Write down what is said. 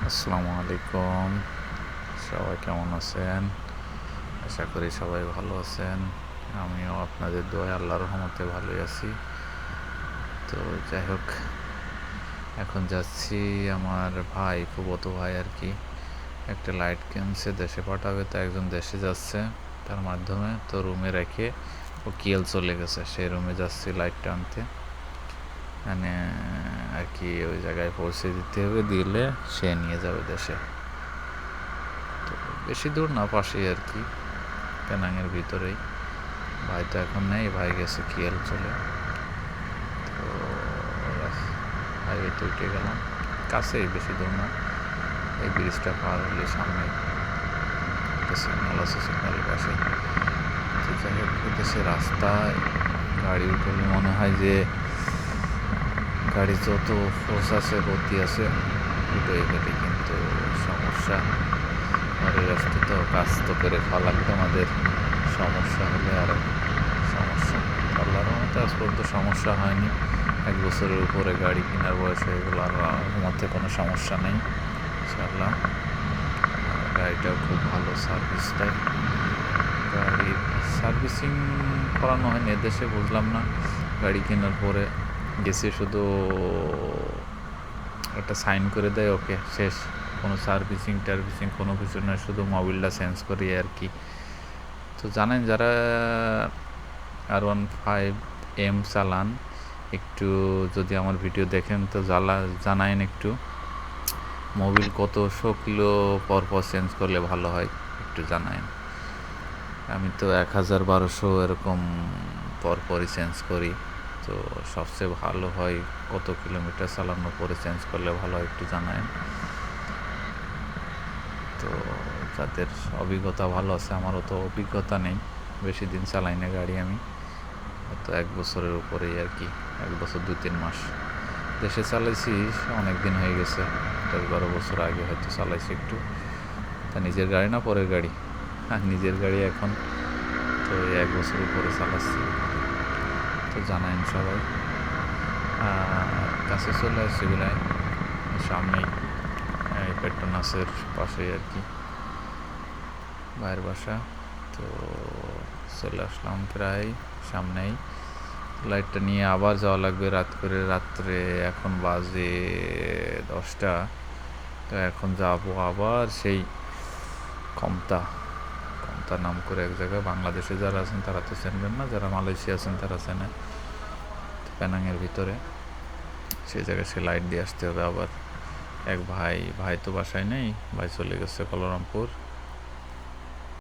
আসসালামু আলাইকুম। সবাই কেমন আছেন? আশা করি সবাই ভালো আছেন। আমিও আপনাদের দোয়ায় আল্লাহর রহমতে ভালোই আছি। তো যাই হোক, এখন যাচ্ছি আমার ভাই, ফুফাতো ভাই আর কি, একটা লাইট কিনছে, দেশে পাঠাবে। তো একজন দেশে যাচ্ছে, তার মাধ্যমে তো রুমে রেখে ও কিএল চলে গেছে। সেই রুমে যাচ্ছি লাইটটা আনতে, মানে আর কি ওই জায়গায় পৌঁছে দিতে হবে, দিলে সে নিয়ে যাবে দেশে। তো বেশি দূর না, পাশেই আর কি, পেনাংয়ের ভিতরেই। ভাই তো এখন নেই, ভাই গেছে কিএল চলে। তো হাইওয়েতে উঠে গেলাম, কাছেই, বেশি দূর না। এই ব্রিজটা পার হলে সামনে একটা সিগন্যাল আছে, সিগন্যালের পাশে। তো যাই হোক, দেশে রাস্তায় গাড়ি উঠলে মনে হয় যে গাড়ি যত ফোর্স আছে, গতি আছে, উঠে গেলে কিন্তু সমস্যা। ঘরের রাস্তা তো, কাজ তো করে খাওয়া লাগবে আমাদের। সমস্যা হলে আর সমস্যা। আল্লাহর রহমতে আজ পর্যন্ত সমস্যা হয়নি। 1 বছরের উপরে গাড়ি কেনার বয়স হয়ে গেলো, আর রহমতে কোনো সমস্যা নেই ইনশাআল্লাহ। গাড়িটাও খুব ভালো সার্ভিস দেয়। গাড়ির সার্ভিসিং করানো হয়নি এদেশে, বুঝলাম না। গাড়ি কেনার পরে গেছে, শুধু একটা সাইন করে দেয়, ওকে শেষ। কোনো সার্ভিসিং টার্ভিসিং কোনো কিছু নয়, শুধু মোবিলটা চেঞ্জ করি আর কি। তো জানেন, যারা R15M চালান, একটু যদি আমার ভিডিও দেখেন তো জানায়েন একটু, মোবিল কতশো কিলো পর চেঞ্জ করলে ভালো হয়, একটু জানায়েন। আমি তো 1000-1200 এরকম পরই চেঞ্জ করি। তো সবচেয়ে ভালো হয় কত কিলোমিটার চালানোর পরে চেঞ্জ করলে ভালো হয়, একটু জানায়েন। তো যাদের অভিজ্ঞতা ভালো আছে, আমারও তো অভিজ্ঞতা নেই, বেশি দিন চালাই না গাড়ি আমি, তো 1 বছরের উপরেই আর কি, 1 বছর 2-3 মাস। দেশে চালাইছি অনেক দিন হয়ে গেছে, 10-12 বছর আগে হয়তো চালাইছি একটু। তা নিজের গাড়ি না পরের গাড়ি? হ্যাঁ, নিজের গাড়ি এখন। তো 1 বছর উপরে চালাচ্ছি। তো জানাইন সবাই। কাছে চলে আসছি বিলাই, সামনেই পেট্রোনাসের পাশেই আর কি ভাইয়ের বাসা। তো চলে আসলাম প্রায় সামনেই। লাইটটা নিয়ে আবার যাওয়া লাগবে রাত্রে। এখন বাজে 10টা। তো এখন যাবো আবার সেই কমতা নাম করে এক জায়গায়। বাংলাদেশে যারা আছেন তারা তো চেনবেন না, যারা মালয়েশিয়া আছেন তারা চেনে। পেনাংয়ের ভিতরে সেই জায়গায় সে লাইট দিয়ে আসতে হবে আবার। এক ভাই তো বাসায় নেই, ভাই চলে গেছে কুয়ালালামপুর।